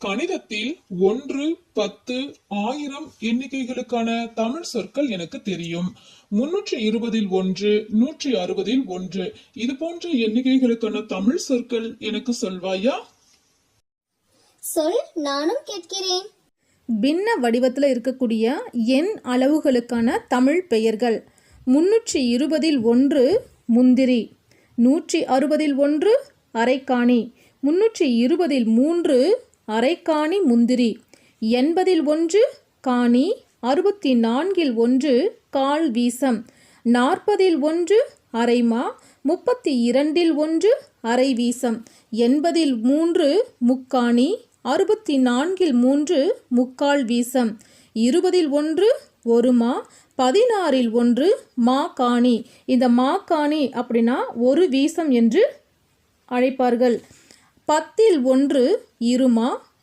கணிதத்தில் 1, 10, 1000 எண்ணிக்கைகளுக்கான தமிழ் சொற்கள் எனக்கு தெரியும். 320 1, 160 1 இது போன்ற எண்ணிக்கைகளுக்கான தமிழ் சொற்கள் எனக்கு சொல்வாயா? சொல், நானும் கேட்கிறேன். பின்ன வடிவத்தில் இருக்கக்கூடிய எண் அளவுகளுக்கான தமிழ் பெயர்கள்: 320 1 முந்திரி, 160 1 அரைக்காணி, 320 3 அரைக்காணி முந்திரி, 80 1 காணி, 64 1 கால் வீசம், 40 1 அரைமா, 32 1 அரை வீசம், 80 3 முக்காணி, 64 3 முக்கால் வீசம், 20 1 ஒருமா, 16 1 மாகாணி. இந்த மாகாணி அப்படின்னா ஒரு வீசம் என்று அழைப்பார்கள். 10 1 இருமா,